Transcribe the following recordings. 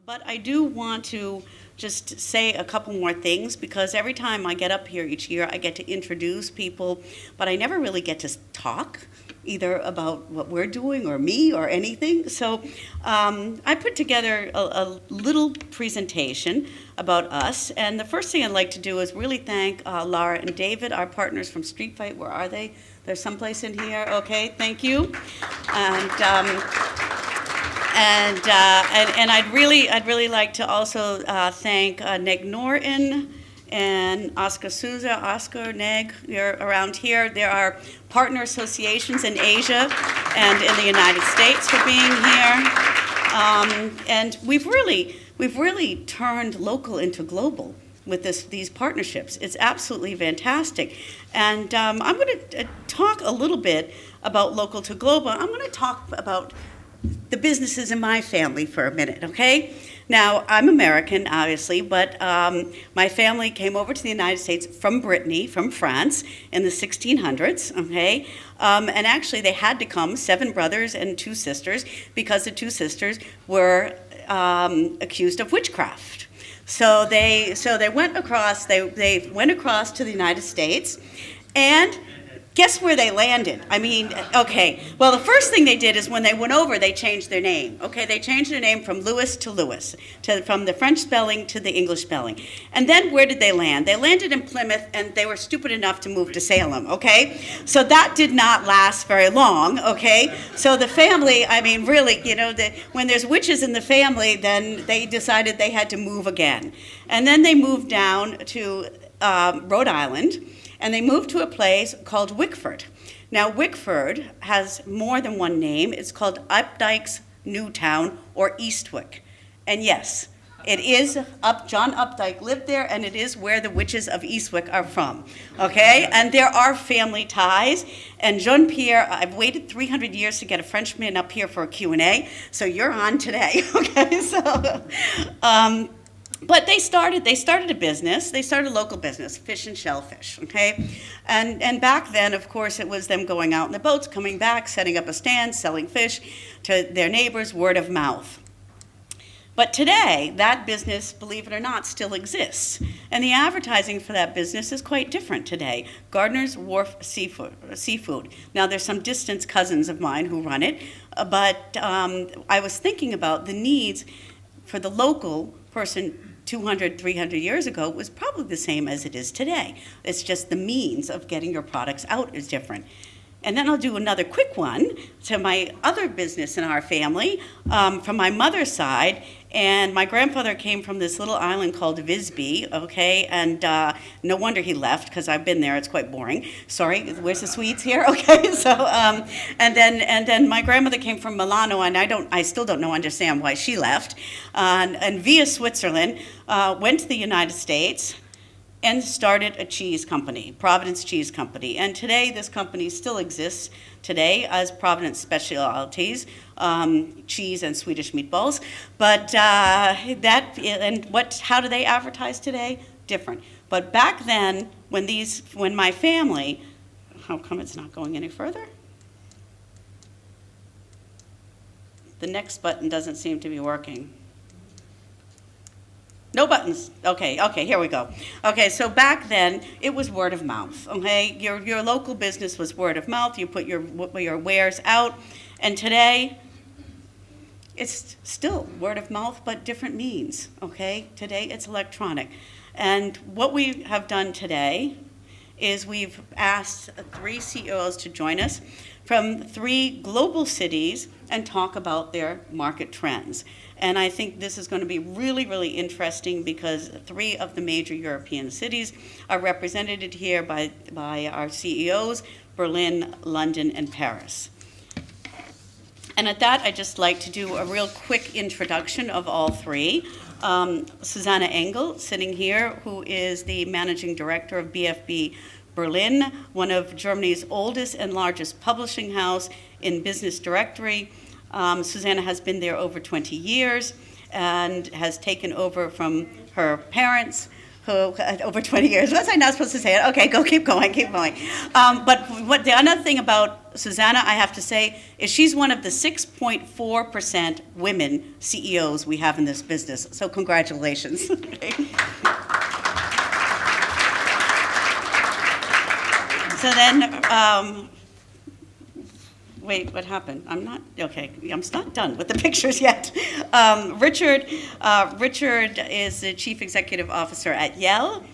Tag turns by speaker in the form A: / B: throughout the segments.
A: But I do want to just say a couple more things because every time I get up here each year, I get to introduce people, but I never really get to talk either about what we're doing or me or anything. So I put together a little presentation about us. And the first thing I'd like to do is really thank Laura and David, our partners from Street Fight. Where are they? They're someplace in here. Okay, thank you. And I'd really like to also thank Neg Norton and Oscar Souza. Oscar, Neg, you're around here. There are partner associations in Asia and in the United States for being here. And we've really turned local into global with these partnerships. It's absolutely fantastic. And I'm going to talk a little bit about local to global. I'm going to talk about the businesses in my family for a minute, okay? Now, I'm American, obviously, but my family came over to the United States from Brittany, from France, in the 1600s, okay? And actually, they had to come, 7 brothers and 2 sisters, because the 2 sisters were accused of witchcraft. So they went across. They went across to the United States, and guess where they landed? I mean, okay. Well, the first thing they did is when they went over, they changed their name. Okay, they changed their name from Louis to Louis, from the French spelling to the English spelling. And then where did they land? They landed in Plymouth, and they were stupid enough to move to Salem. Okay, so that did not last very long. Okay, so the family, I mean, really, when there's witches in the family, then they decided they had to move again, and then they moved down to Rhode Island. And they moved to a place called Wickford. Now, Wickford has more than one name. It's called Updike's Newtown or Eastwick. And yes, it is John Updike lived there, and it is where the witches of Eastwick are from, okay? And there are family ties. And Jean-Pierre, I've waited 300 years to get a Frenchman up here for a Q&A, so you're on today, okay? So, but they started a business. They started a local business, fish and shellfish, okay? And back then, of course, it was them going out in the boats, coming back, setting up a stand, selling fish to their neighbors, word of mouth. But today, that business, believe it or not, still exists. And the advertising for that business is quite different today. Gardner's Wharf Seafood. Now, there's some distant cousins of mine who run it, but I was thinking about the needs for the local person 200, 300 years ago was probably the same as it is today. It's just the means of getting your products out is different. And then I'll do another quick one to my other business in our family from my mother's side. And my grandfather came from this little island called Visby, okay? And no wonder he left, because I've been there. It's quite boring. Sorry, where's the sweets here? Okay, so and then my grandmother came from Milano, and I still don't understand why she left. And via Switzerland, went to the United States and started a cheese company, Providence Cheese Company. And today, this company still exists today as Providence Specialties, cheese and Swedish meatballs. But how do they advertise today? Different. But back then, when my family, how come it's not going any further? The next button doesn't seem to be working. No buttons. Okay, here we go. Okay, so back then, it was word of mouth, okay? Your local business was word of mouth. You put your wares out. And today, it's still word of mouth, but different means, okay? Today, it's electronic. And what we have done today is we've asked 3 CEOs to join us from 3 global cities and talk about their market trends. And I think this is going to be really, really interesting because 3 of the major European cities are represented here by our CEOs, Berlin, London, and Paris. And at that, I'd just like to do a real quick introduction of all 3. Susanna Engel, sitting here, who is the managing director of BFB Berlin, one of Germany's oldest and largest publishing house in business directory. Susanna has been there over 20 years and has taken over from her parents, who, over 20 years. Was I not supposed to say it? Okay, keep going. But what the other thing about Susanna, I have to say, is she's one of the 6.4% women CEOs we have in this business. So congratulations. So then, wait, what happened? I'm not done with the pictures yet. Richard is the Chief Executive Officer at Yell.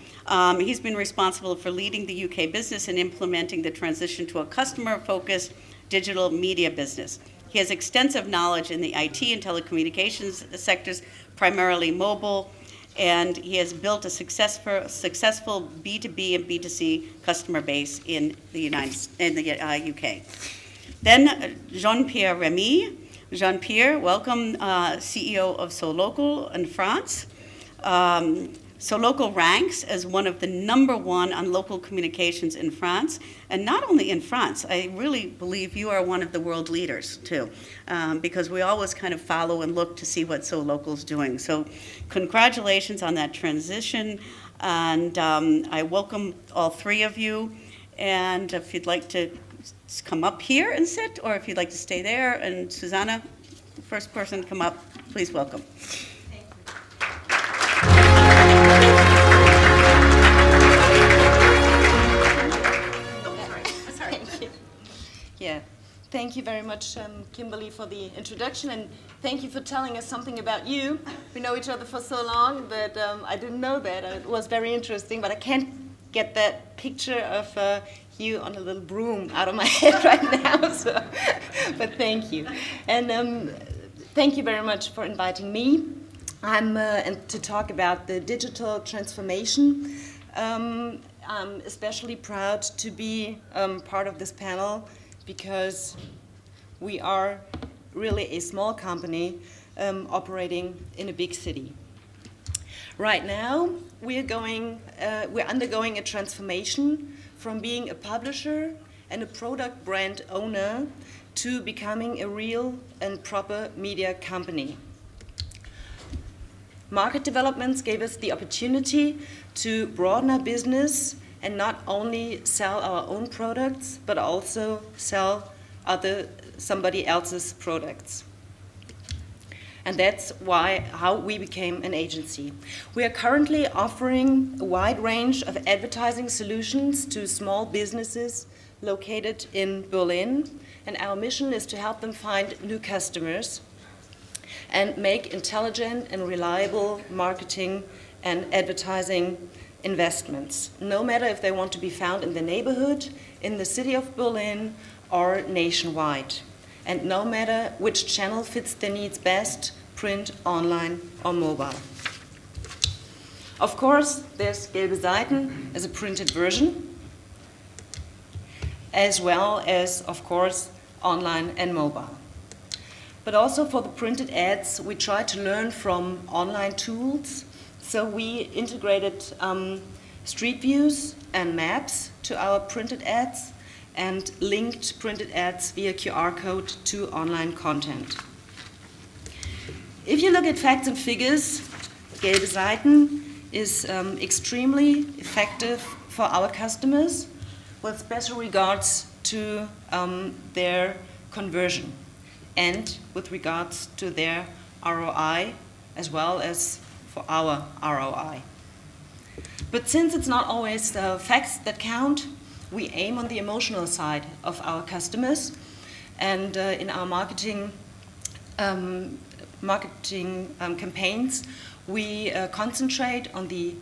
A: He's been responsible for leading the UK business and implementing the transition to a customer-focused digital media business. He has extensive knowledge in the IT and telecommunications sectors, primarily mobile, and he has built a successful B2B and B2C customer base in the UK. Then Jean-Pierre Remy. Jean-Pierre, welcome, CEO of SoLocal in France. SoLocal ranks as one of the #1 on local communications in France, and not only in France. I really believe you are one of the world leaders too, because we always kind of follow and look to see what SoLocal's doing. So congratulations on that transition, and I welcome all three of you. And if you'd like to come up here and sit, or if you'd like to stay there, and Susanna, first person to come up, please welcome.
B: Yeah, thank you very much, Kimberly, for the introduction, and thank you for telling us something about you. We know each other for so long, but I didn't know that. It was very interesting, but I can't get that picture of you on a little broom out of my head right now. So, but thank you, and thank you very much for inviting me. And to talk about the digital transformation. I'm especially proud to be part of this panel, because we are really a small company operating in a big city. Right now, we're undergoing a transformation from being a publisher and a product brand owner to becoming a real and proper media company. Market developments gave us the opportunity to broaden our business and not only sell our own products, but also sell somebody else's products. And that's how we became an agency. We are currently offering a wide range of advertising solutions to small businesses located in Berlin, and our mission is to help them find new customers and make intelligent and reliable marketing and advertising investments, no matter if they want to be found in the neighborhood, in the city of Berlin, or nationwide, and no matter which channel fits their needs best, print, online, or mobile. Of course, there's Gelbe Seiten as a printed version, as well as, of course, online and mobile. But also for the printed ads, we try to learn from online tools. So we integrated street views and maps to our printed ads and linked printed ads via QR code to online content. If you look at facts and figures, Gelbe Seiten is extremely effective for our customers, with special regards to their conversion and with regards to their ROI, as well as for our ROI. But since it's not always the facts that count, we aim on the emotional side of our customers, and in our marketing campaigns, we concentrate on the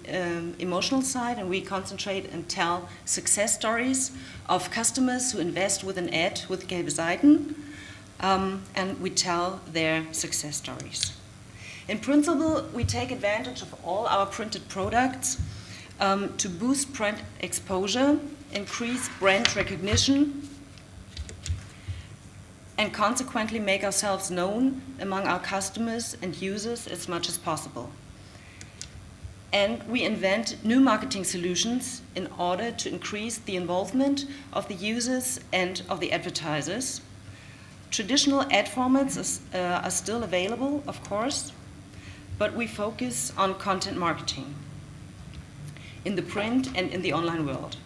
B: emotional side, and we concentrate and tell success stories of customers who invest with an ad with Gelbe Seiten, and we tell their success stories. In principle, we take advantage of all our printed products to boost print exposure, increase brand recognition, and consequently make ourselves known among our customers and users as much as possible. And we invent new marketing solutions in order to increase the involvement of the users and of the advertisers. Traditional ad formats are still available, of course, but we focus on content marketing.
C: in the print and in the online world.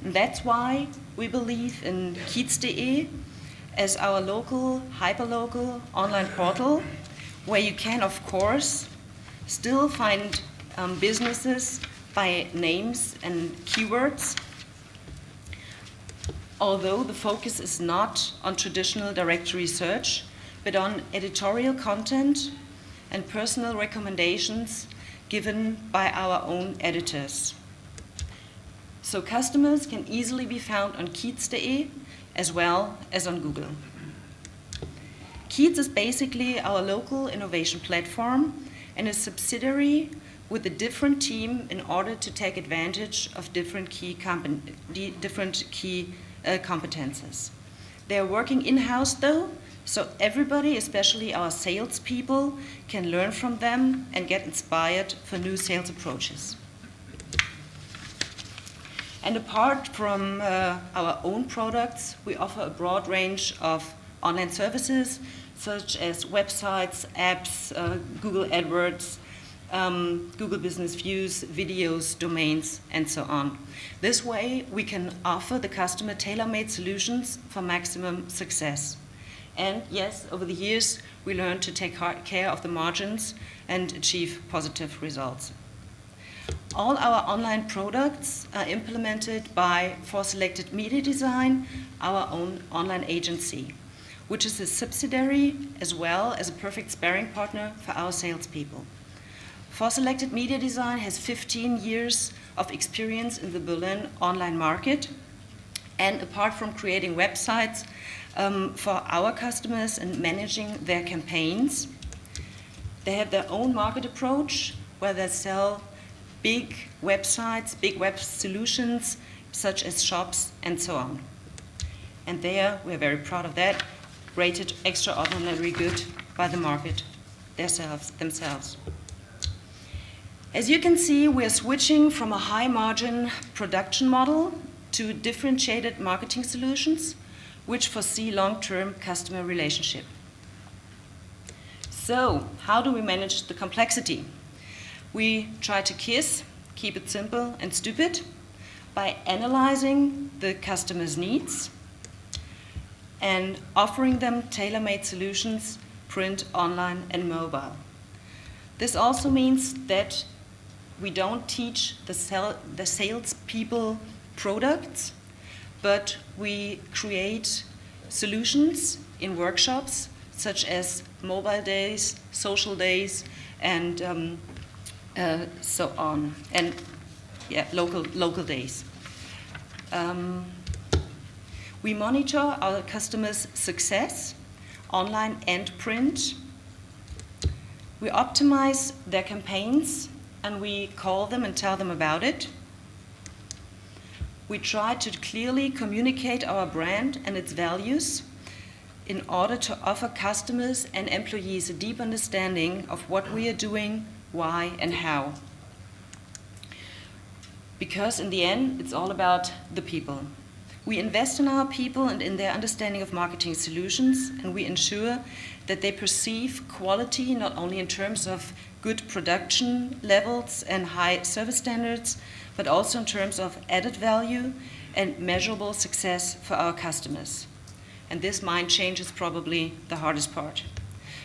C: And that's why we believe in Kiez.de as our local, hyperlocal online portal, where you can, of course, still find businesses by names and keywords, although the focus is not on traditional directory search, but on editorial content and personal recommendations given by our own editors. So customers can easily be found on Kiez.de as well as on Google. Kiez is basically our local innovation platform and a subsidiary with a different team in order to take advantage of different key competences. They are working in-house though, so everybody, especially our salespeople, can learn from them and get inspired for new sales approaches. And apart from our own products, we offer a broad range of online services such as websites, apps, Google AdWords, Google Business Views, videos, domains, and so on. This way, we can offer the customer tailor-made solutions for maximum success. And yes, over the years, we learned to take care of the margins and achieve positive results. All our online products are implemented by For Selected Media Design, our own online agency, which is a subsidiary as well as a perfect sparring partner for our salespeople. For Selected Media Design has 15 years of experience in the Berlin online market, and apart from creating websites for our customers and managing their campaigns, they have their own market approach where they sell big websites, big web solutions such as shops and so on. And there, we're very proud of that, rated extraordinarily good by the market themselves. As you can see, we're switching from a high-margin production model to differentiated marketing solutions, which foresee long-term customer relationship. So, how do we manage the complexity? We try to keep it simple and stupid, by analyzing the customer's needs and offering them tailor-made solutions, print, online, and mobile. This also means that we don't teach the salespeople products, but we create solutions in workshops such as mobile days, social days, and so on, and local days. We monitor our customers' success, online and print. We optimize their campaigns, and we call them and tell them about it. We try to clearly communicate our brand and its values in order to offer customers and employees a deep understanding of what we are doing, why, and how. Because in the end, it's all about the people. We invest in our people and in their understanding of marketing solutions, and we ensure that they perceive quality not only in terms of good production levels and high service standards, but also in terms of added value and measurable success for our customers. And this mind change is probably the hardest part.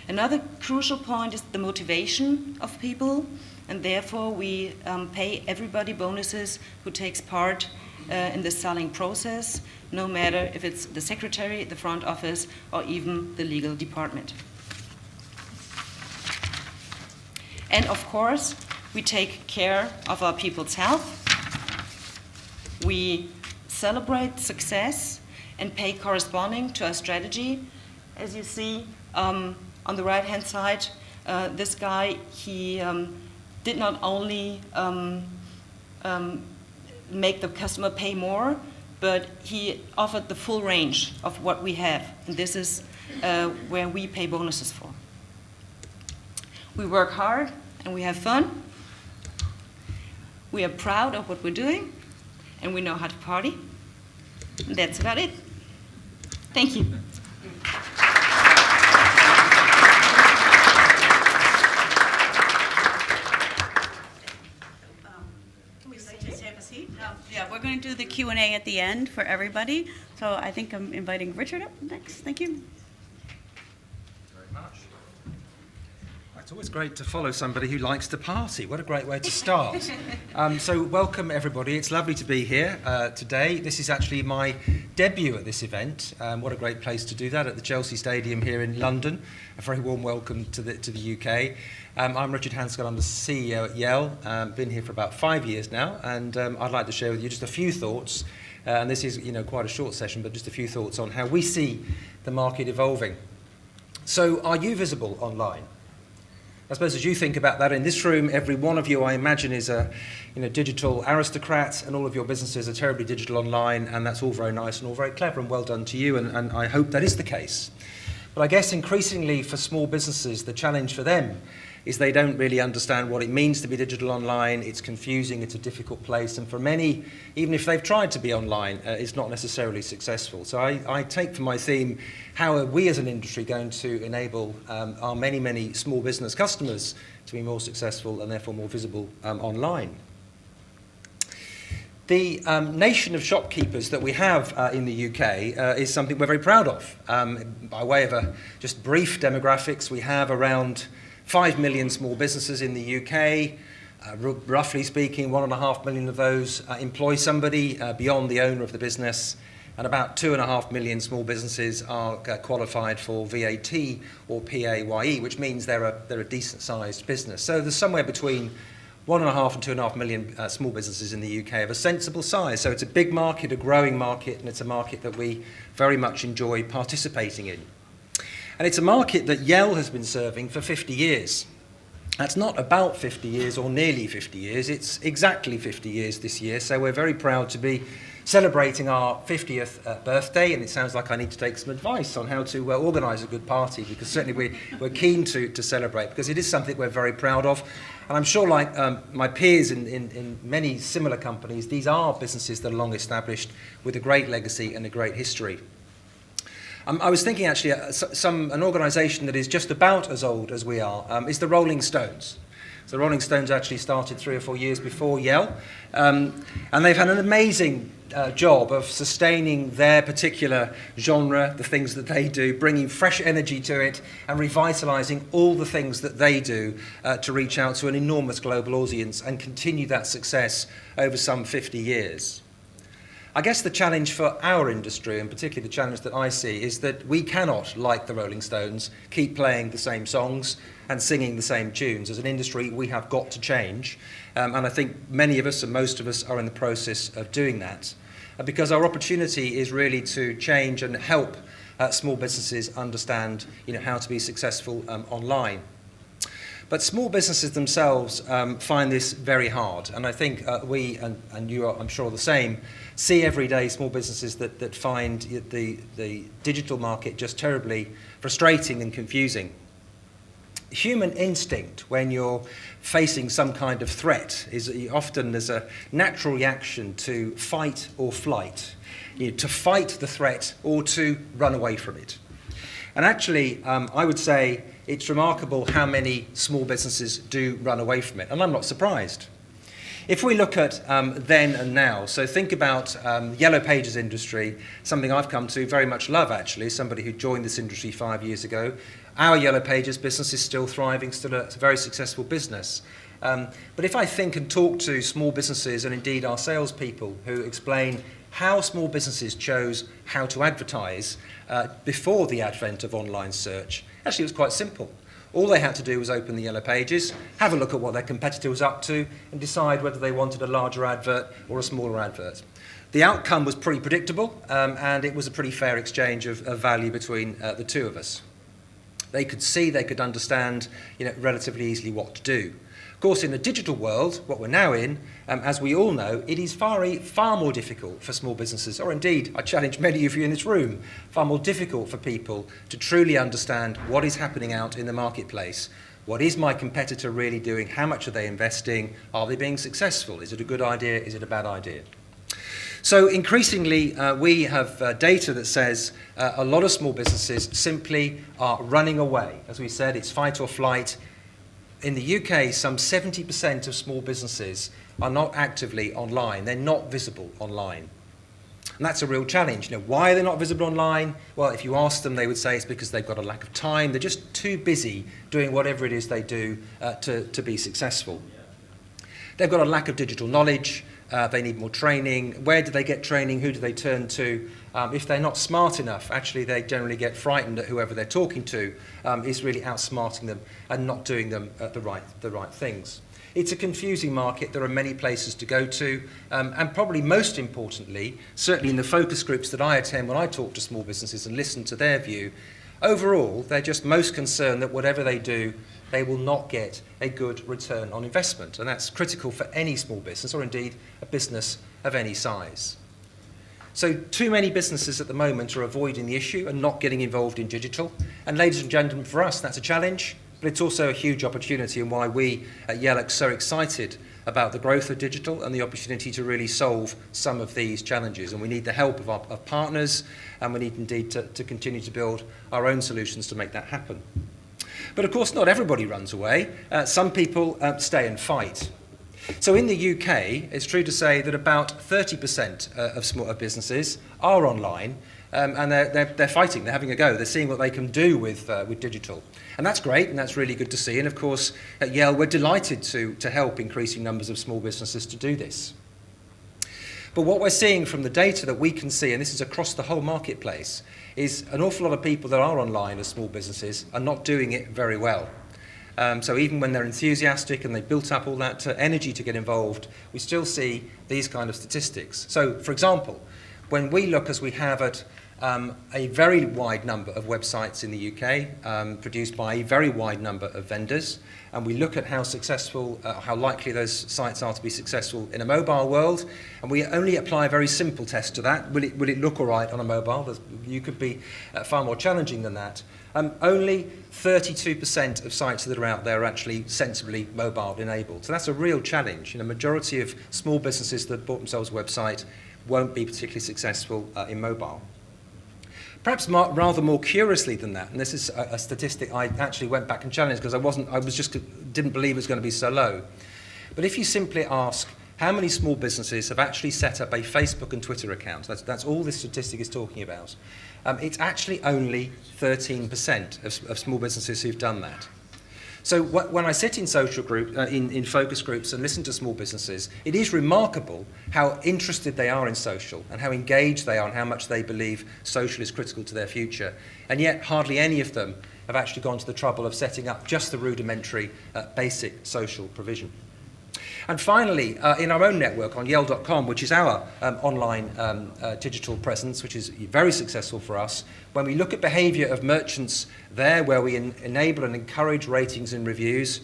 C: Another crucial point is the motivation of people, and therefore we pay everybody bonuses who takes part in the selling process, no matter if it's the secretary, the front office, or even the legal department. And of course, we take care of our people's health. We celebrate success and pay corresponding to our strategy. As you see on the right-hand side, this guy, he did not only make the customer pay more, but he offered the full range of what we have. And this is where we pay bonuses for. We work hard and we have fun. We are proud of what we're doing, and we know how to party. And that's about it. Thank you.
A: Can we say the Q&A at the end for everybody. So I think I'm inviting Richard up next. Thank you.
D: Very much. It's always great to follow somebody who likes to party. What a great way to start. So welcome everybody. It's lovely to be here today. This is actually my debut at this event. What a great place to do that at the Chelsea Stadium here in London. A very warm welcome to the UK. I'm Richard Hanscott. I'm the CEO at Yell. Been here for about 5 years now, and I'd like to share with you just a few thoughts. And this is, quite a short session, but just a few thoughts on how we see the market evolving. So, are you visible online? I suppose as you think about that in this room, every one of you, I imagine, is a digital aristocrat, and all of your businesses are terribly digital online, and that's all very nice and all very clever, and well done to you, and I hope that is the case. But I guess increasingly for small businesses, the challenge for them is they don't really understand what it means to be digital online. It's confusing, it's a difficult place, and for many, even if they've tried to be online, it's not necessarily successful. So I take for my theme, how are we as an industry going to enable our many, many small business customers to be more successful and therefore more visible online? The nation of shopkeepers that we have in the UK is something we're very proud of. By way of just brief demographics, we have around 5 million small businesses in the UK. Roughly speaking, 1.5 million of those employ somebody beyond the owner of the business, and about 2.5 million small businesses are qualified for VAT or PAYE, which means they're a decent-sized business. So there's somewhere between 1.5 and 2.5 million small businesses in the UK of a sensible size. So it's a big market, a growing market, and it's a market that we very much enjoy participating in. And it's a market that Yell has been serving for 50 years. That's not about 50 years or nearly 50 years, it's exactly 50 years this year, so we're very proud to be celebrating our 50th birthday, and it sounds like I need to take some advice on how to organise a good party, because certainly we're keen to celebrate, because it is something we're very proud of. And I'm sure, like my peers in many similar companies, these are businesses that are long established with a great legacy and a great history. I was thinking actually an organisation that is just about as old as we are is the Rolling Stones. So the Rolling Stones actually started 3 or 4 years before Yell, and they've had an amazing job of sustaining their particular genre, the things that they do, bringing fresh energy to it and revitalising all the things that they do to reach out to an enormous global audience and continue that success over some 50 years. I guess the challenge for our industry, and particularly the challenge that I see, is that we cannot, like the Rolling Stones, keep playing the same songs and singing the same tunes. As an industry, we have got to change, and I think many of us and most of us are in the process of doing that, because our opportunity is really to change and help small businesses understand, how to be successful online. But small businesses themselves find this very hard, and I think we, and you are, I'm sure, the same, see every day small businesses that find the digital market just terribly frustrating and confusing. Human instinct when you're facing some kind of threat is often there's a natural reaction to fight or flight, to fight the threat or to run away from it. And actually, I would say it's remarkable how many small businesses do run away from it, and I'm not surprised. If we look at then and now, so think about Yellow Pages industry, something I've come to very much love actually, somebody who joined this industry 5 years ago. Our Yellow Pages business is still thriving, still a very successful business. But if I think and talk to small businesses and indeed our salespeople who explain how small businesses chose how to advertise before the advent of online search, actually it was quite simple. All they had to do was open the Yellow Pages, have a look at what their competitor was up to, and decide whether they wanted a larger advert or a smaller advert. The outcome was pretty predictable, and it was a pretty fair exchange of value between the two of us. They could see, they could understand, relatively easily what to do. Of course, in the digital world, what we're now in, as we all know, it is far more difficult for small businesses, or indeed, I challenge many of you in this room, far more difficult for people to truly understand what is happening out in the marketplace. What is my competitor really doing? How much are they investing? Are they being successful? Is it a good idea? Is it a bad idea? So increasingly, we have data that says a lot of small businesses simply are running away. As we said, it's fight or flight. in the UK, some 70% of small businesses are not actively online. They're not visible online. And that's a real challenge. You know, why are they not visible online? Well, if you ask them, they would say it's because they've got a lack of time. They're just too busy doing whatever it is they do to be successful. They've got a lack of digital knowledge. They need more training. Where do they get training? Who do they turn to? If they're not smart enough, actually they generally get frightened that whoever they're talking to is really outsmarting them and not doing them the right things. It's a confusing market. There are many places to go to. And probably most importantly, certainly in the focus groups that I attend when I talk to small businesses and listen to their view, overall, they're just most concerned that whatever they do, they will not get a good return on investment. And that's critical for any small business, or indeed a business of any size. So too many businesses at the moment are avoiding the issue and not getting involved in digital. And ladies and gentlemen, for us, that's a challenge, but it's also a huge opportunity, and why we at Yellock are so excited about the growth of digital and the opportunity to really solve some of these challenges. And we need the help of partners, and we need indeed to continue to build our own solutions to make that happen. But of course, not everybody runs away. Some people stay and fight. So in the UK, it's true to say that about 30% of small businesses are online, and they're fighting, they're having a go, they're seeing what they can do with digital. And that's great, and that's really good to see. And of course, at Yale, we're delighted to help increasing numbers of small businesses to do this. But what we're seeing from the data that we can see, and this is across the whole marketplace, is an awful lot of people that are online as small businesses are not doing it very well. So even when they're enthusiastic and they've built up all that energy to get involved, we still see these kind of statistics. So, for example, when we look, as we have at a very wide number of websites in the UK, produced by a very wide number of vendors, and we look at how successful, how likely those sites are to be successful in a mobile world, and we only apply a very simple test to that. Will it look all right on a mobile? You could be far more challenging than that. Only 32% of sites that are out there are actually sensibly mobile enabled. So that's a real challenge. The majority of small businesses that bought themselves a website won't be particularly successful in mobile. Perhaps rather more curiously than that, and this is a statistic I actually went back and challenged because didn't believe it was going to be so low. But if you simply ask how many small businesses have actually set up a Facebook and Twitter account, that's all this statistic is talking about, it's actually only 13% of small businesses who've done that. So when I sit in social group, in focus groups and listen to small businesses, it is remarkable how interested they are in social and how engaged they are and how much they believe social is critical to their future. And yet hardly any of them have actually gone to the trouble of setting up just the rudimentary basic social provision. And finally, in our own network on Yale.com, which is our online digital presence, which is very successful for us, when we look at behaviour of merchants there, where we enable and encourage ratings and reviews,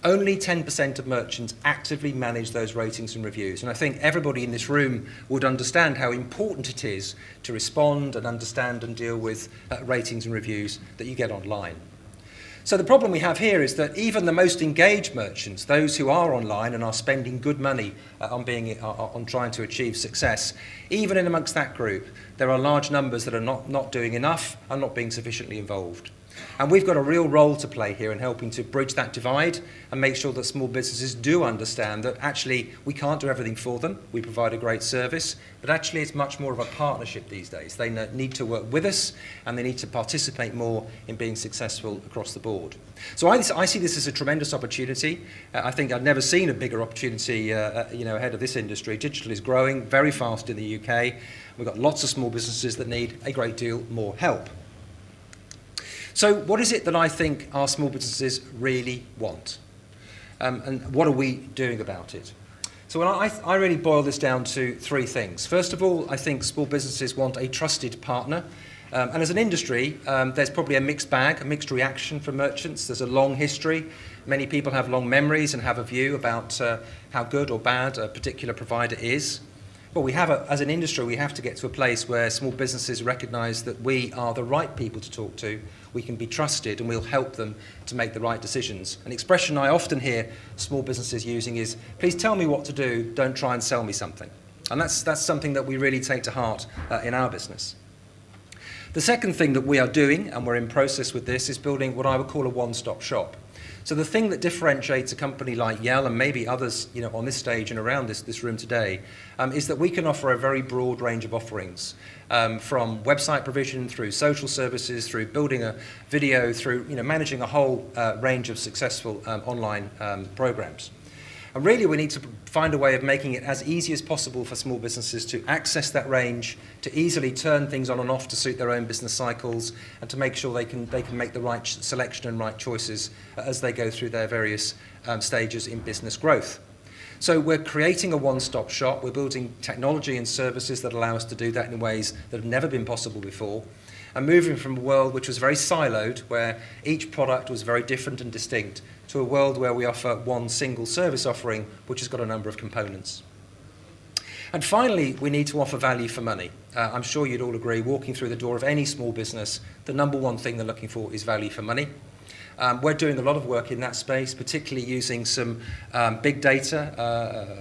D: only 10% of merchants actively manage those ratings and reviews. And I think everybody in this room would understand how important it is to respond and understand and deal with ratings and reviews that you get online. So the problem we have here is that even the most engaged merchants, those who are online and are spending good money on trying to achieve success, even in amongst that group, there are large numbers that are not doing enough and not being sufficiently involved. And we've got a real role to play here in helping to bridge that divide and make sure that small businesses do understand that actually we can't do everything for them. We provide a great service, but actually it's much more of a partnership these days. They need to work with us and they need to participate more in being successful across the board. So I see this as a tremendous opportunity. I think I've never seen a bigger opportunity ahead of this industry. Digital is growing very fast in the UK. We've got lots of small businesses that need a great deal more help. So what is it that I think our small businesses really want? And what are we doing about it? So I really boil this down to three things. First of all, I think small businesses want a trusted partner. And as an industry, there's probably a mixed bag, a mixed reaction from merchants. There's a long history. Many people have long memories and have a view about how good or bad a particular provider is. But as an industry, we have to get to a place where small businesses recognise that we are the right people to talk to, we can be trusted, and we'll help them to make the right decisions. An expression I often hear small businesses using is, please tell me what to do, don't try and sell me something. And that's something that we really take to heart in our business. The second thing that we are doing, and we're in process with this, is building what I would call a one-stop shop. So the thing that differentiates a company like Yell and maybe others, on this stage and around this room today, is that we can offer a very broad range of offerings, from website provision through social services, through building a video, through managing a whole range of successful online programs. And really, we need to find a way of making it as easy as possible for small businesses to access that range, to easily turn things on and off to suit their own business cycles, and to make sure they can make the right selection and right choices as they go through their various stages in business growth. So we're creating a one-stop shop. We're building technology and services that allow us to do that in ways that have never been possible before, and moving from a world which was very siloed, where each product was very different and distinct, to a world where we offer one single service offering, which has got a number of components. And finally, we need to offer value for money. I'm sure you'd all agree, walking through the door of any small business, the number one thing they're looking for is value for money. We're doing a lot of work in that space, particularly using some big data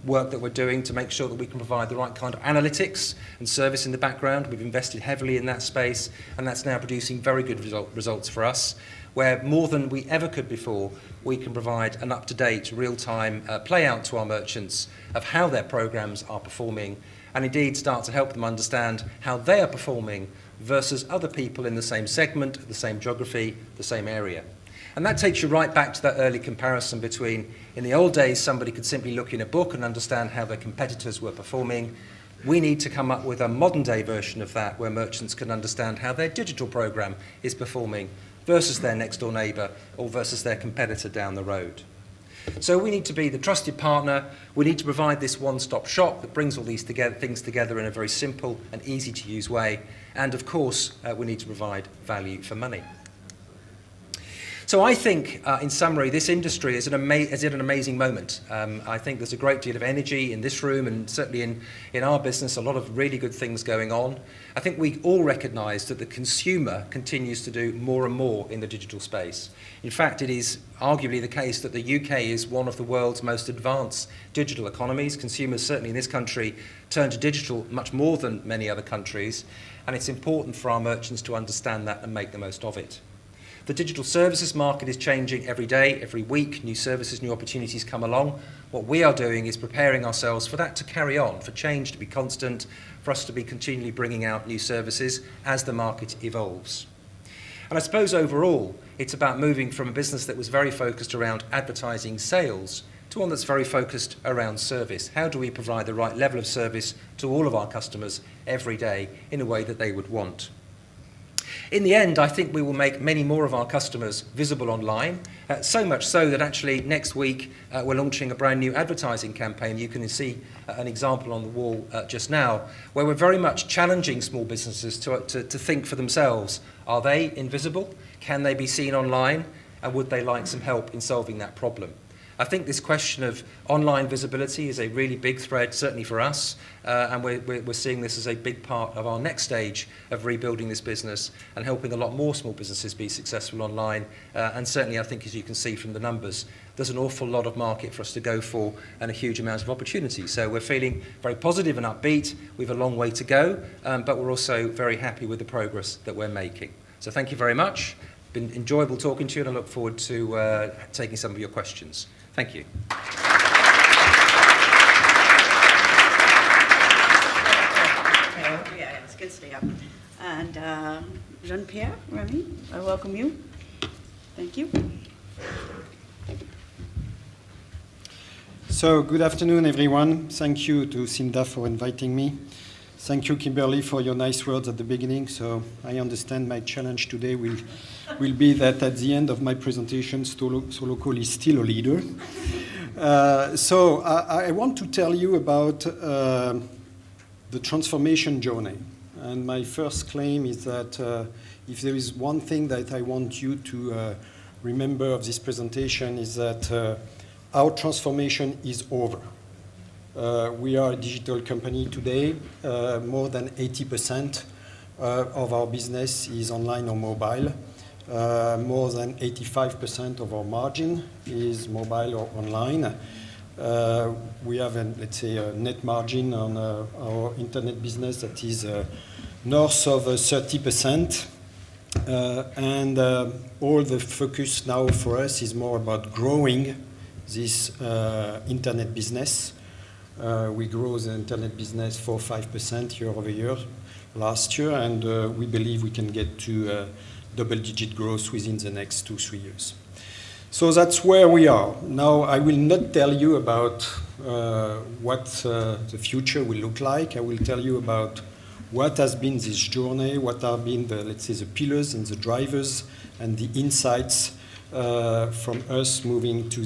D: work that we're doing to make sure that we can provide the right kind of analytics and service in the background. We've invested heavily in that space, and that's now producing very good results for us, where more than we ever could before, we can provide an up-to-date, real-time play-out to our merchants of how their programs are performing, and indeed start to help them understand how they are performing versus other people in the same segment, the same geography, the same area. And that takes you right back to that early comparison between, in the old days, somebody could simply look in a book and understand how their competitors were performing. We need to come up with a modern-day version of that, where merchants can understand how their digital program is performing versus their next-door neighbour or versus their competitor down the road. So we need to be the trusted partner. We need to provide this one-stop shop that brings all these things together in a very simple and easy-to-use way. And, of course, we need to provide value for money. So I think, in summary, this industry is at an amazing moment. I think there's a great deal of energy in this room, and certainly in our business, a lot of really good things going on. I think we all recognise that the consumer continues to do more and more in the digital space. In fact, it is arguably the case that the UK is one of the world's most advanced digital economies. Consumers, certainly in this country, turn to digital much more than many other countries, and it's important for our merchants to understand that and make the most of it. The digital services market is changing every day, every week. New services, new opportunities come along. What we are doing is preparing ourselves for that to carry on, for change to be constant, for us to be continually bringing out new services as the market evolves. And I suppose overall, it's about moving from a business that was very focused around advertising sales to one that's very focused around service. How do we provide the right level of service to all of our customers every day in a way that they would want? In the end, I think we will make many more of our customers visible online, so much so that actually next week we're launching a brand new advertising campaign. You can see an example on the wall just now, where we're very much challenging small businesses to think for themselves. Are they invisible? Can they be seen online? And would they like some help in solving that problem? I think this question of online visibility is a really big thread, certainly for us, and we're seeing this as a big part of our next stage of rebuilding this business and helping a lot more small businesses be successful online. And certainly, I think, as you can see from the numbers, there's an awful lot of market for us to go for and a huge amount of opportunity. So we're feeling very positive and upbeat. We have a long way to go, but we're also very happy with the progress that we're making. So thank you very much. Been enjoyable talking to you, and I look forward to taking some of your questions. Thank you.
A: Yeah, it's good to stay up. And Jean-Pierre, Remy, I welcome you. Thank you.
E: So, good afternoon, everyone. Thank you to Cinda for inviting me. Thank you, Kimberly, for your nice words at the beginning. So, I understand my challenge today will be that at the end of my presentation, Solocal is still a leader. So, I want to tell you about the transformation journey. And my first claim is that if there is one thing that I want you to remember of this presentation is that our transformation is over. We are a digital company today. More than 80% of our business is online or mobile. More than 85% of our margin is mobile or online. We have, let's say, a net margin on our internet business that is north of 30%. And all the focus now for us is more about growing this internet business. We grew the internet business 4-5% year over year last year, and we believe we can get to double-digit growth within the next 2-3 years. So that's where we are. Now, I will not tell you about what the future will look like. I will tell you about what has been this journey, what have been the, let's say, the pillars and the drivers and the insights from us moving to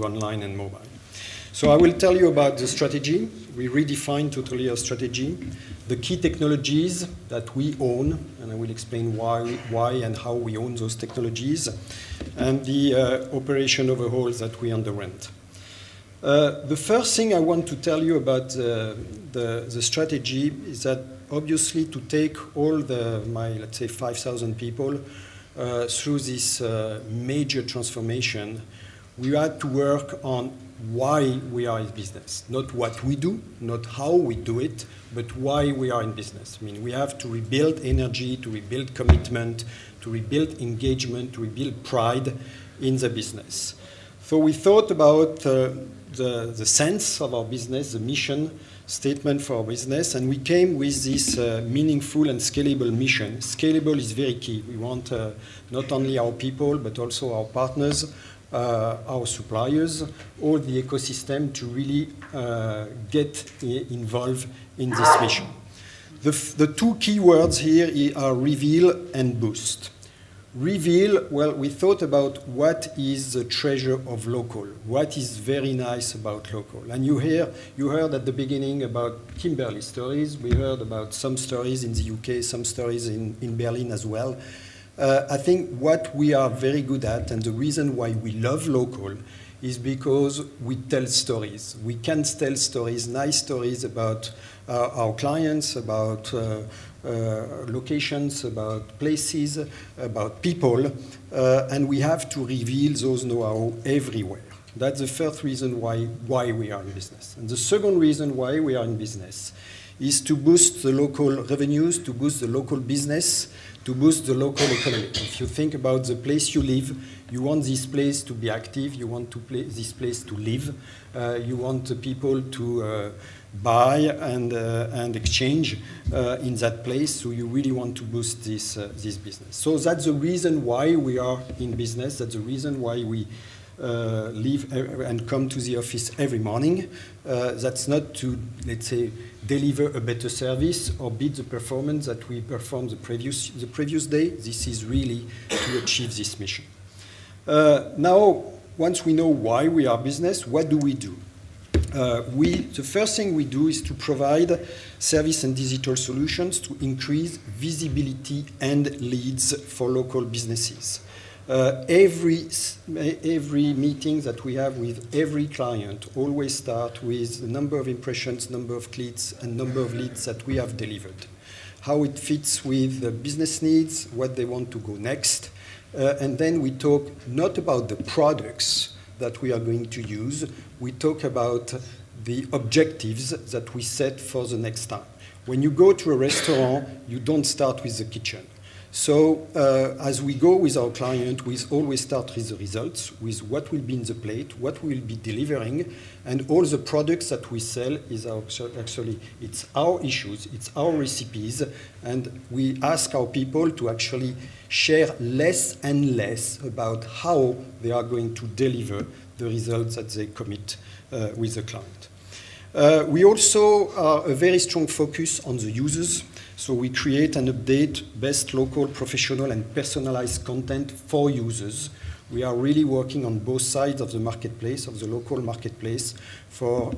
E: online and mobile. So I will tell you about the strategy. We redefined totally our strategy, the key technologies that we own, and I will explain why and how we own those technologies, and the operation overhauls that we underwent. The first thing I want to tell you about the strategy is that obviously to take all my, let's say, 5,000 people through this major transformation, we had to work on why we are in business. Not what we do, not how we do it, but why we are in business. I mean, we have to rebuild energy, to rebuild commitment, to rebuild engagement, to rebuild pride in the business. So we thought about the sense of our business, the mission statement for our business, and we came with this meaningful and scalable mission. Scalable is very key. We want not only our people, but also our partners, our suppliers, all the ecosystem to really get involved in this mission. The two key words here are reveal and boost. Reveal, well, we thought about what is the treasure of local, what is very nice about local. And you heard at the beginning about Kimberly stories. We heard about some stories in the UK, some stories in Berlin as well. I think what we are very good at, and the reason why we love local, is because we tell stories. We can tell stories, nice stories about our clients, about locations, about places, about people, and we have to reveal those know-how everywhere. That's the first reason why we are in business. And the second reason why we are in business is to boost the local revenues, to boost the local business, to boost the local economy. If you think about the place you live, you want this place to be active, you want this place to live, you want the people to buy and exchange in that place, so you really want to boost this business. So that's the reason why we are in business, that's the reason why we leave and come to the office every morning. That's not to, let's say, deliver a better service or beat the performance that we performed the previous day. This is really to achieve this mission. Now, once we know why we are business, what do we do? The first thing we do is to provide service and digital solutions to increase visibility and leads for local businesses. Every meeting that we have with every client always start with the number of impressions, number of clicks, and number of leads that we have delivered. How it fits with the business needs, what they want to go next. And then we talk not about the products that we are going to use, we talk about the objectives that we set for the next time. When you go to a restaurant, you don't start with the kitchen. So as we go with our client, we always start with the results, with what will be in the plate, what we will be delivering, and all the products that we sell is actually, it's our issues, it's our recipes, and we ask our people to actually share less and less about how they are going to deliver the results that they commit with the client. We also are a very strong focus on the users. So we create and update best local, professional, and personalized content for users. We are really working on both sides of the marketplace, of the local marketplace, for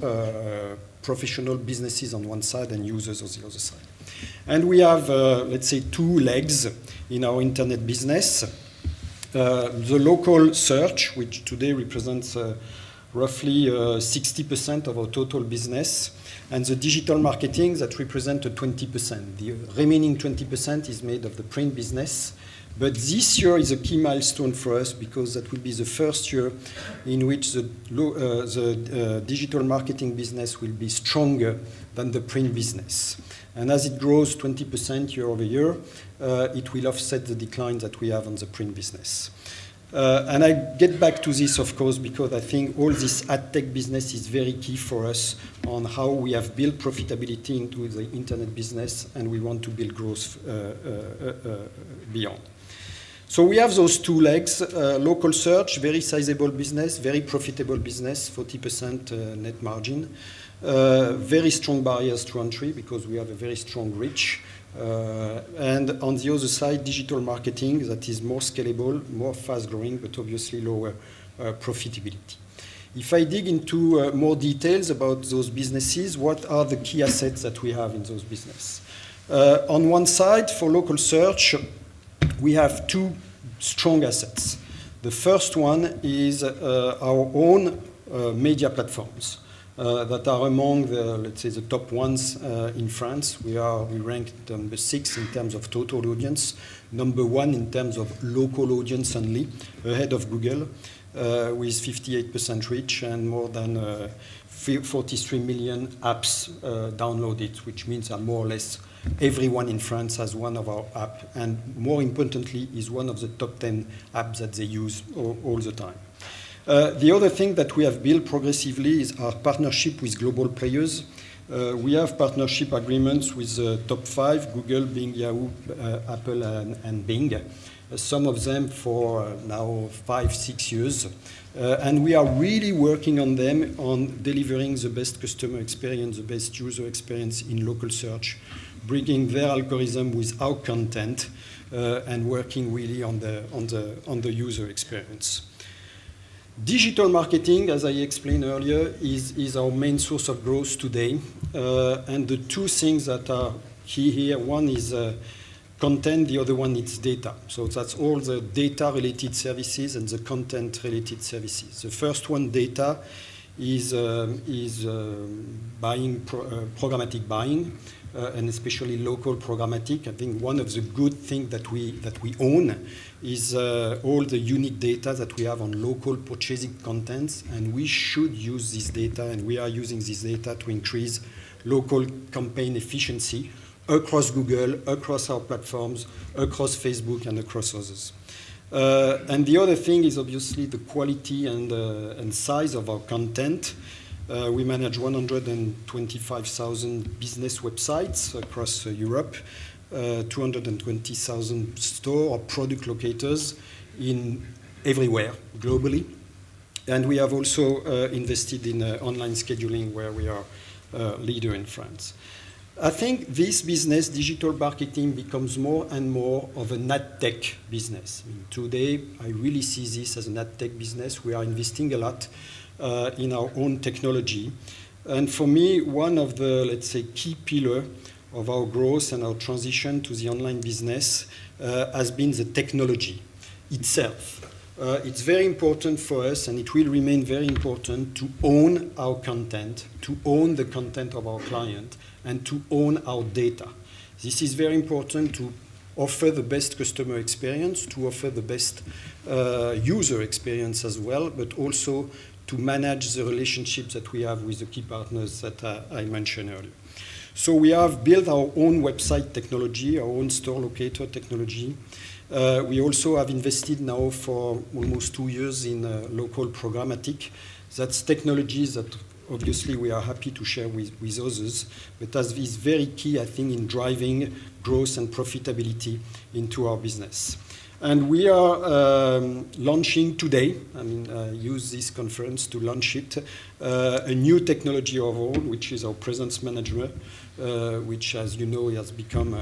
E: professional businesses on one side and users on the other side. And we have, let's say, two legs in our internet business. The local search, which today represents roughly 60% of our total business, and the digital marketing that represent 20%. The remaining 20% is made of the print business. But this year is a key milestone for us because that will be the first year in which the digital marketing business will be stronger than the print business. And as it grows 20% year over year, it will offset the decline that we have on the print business. And I get back to this, of course, because I think all this ad tech business is very key for us on how we have built profitability into the internet business, and we want to build growth beyond. So we have those two legs, local search, very sizable business, very profitable business, 40% net margin, very strong barriers to entry because we have a very strong reach. And on the other side, digital marketing that is more scalable, more fast-growing, but obviously lower profitability. If I dig into more details about those businesses, what are the key assets that we have in those businesses? On one side, for local search, we have two strong assets. The first one is our own media platforms. That are among the, let's say, the top ones in France. We ranked number 6 in terms of total audience, number 1 in terms of local audience only, ahead of Google, with 58% reach and more than 43 million apps downloaded, which means that more or less everyone in France has one of our apps, and more importantly, is one of the top 10 apps that they use all the time. The other thing that we have built progressively is our partnership with global players. We have partnership agreements with the top 5, Google, Bing, Yahoo, Apple, and Bing. Some of them for now 5-6 years. And we are really working on them on delivering the best customer experience, the best user experience in local search, bringing their algorithm with our content, and working really on the user experience. Digital marketing, as I explained earlier, is our main source of growth today. And the two things that are key here, one is content, the other one is data. So that's all the data-related services and the content-related services. The first one, data, is buying, programmatic buying, and especially local programmatic. I think one of the good things that we own is all the unique data that we have on local purchasing contents, and we should use this data, and we are using this data to increase local campaign efficiency across Google, across our platforms, across Facebook, and across others. And the other thing is obviously the quality and size of our content. We manage 125,000 business websites across Europe, 220,000 store or product locators in everywhere globally. And we have also invested in online scheduling, where we are leader in France. I think this business, digital marketing, becomes more and more of an ad tech business. I mean, today, I really see this as an ad tech business. We are investing a lot in our own technology. And for me, one of the, let's say, key pillars of our growth and our transition to the online business has been the technology itself. It's very important for us, and it will remain very important, to own our content, to own the content of our client, and to own our data. This is very important to offer the best customer experience, to offer the best user experience as well, but also to manage the relationships that we have with the key partners that I mentioned earlier. So we have built our own website technology, our own store locator technology. We also have invested now for almost 2 years in local programmatic. That's technologies that obviously we are happy to share with others, but that is very key, I think, in driving growth and profitability into our business. And we are launching today, use this conference to launch it, a new technology of our own, which is our presence management, which, as you know, has become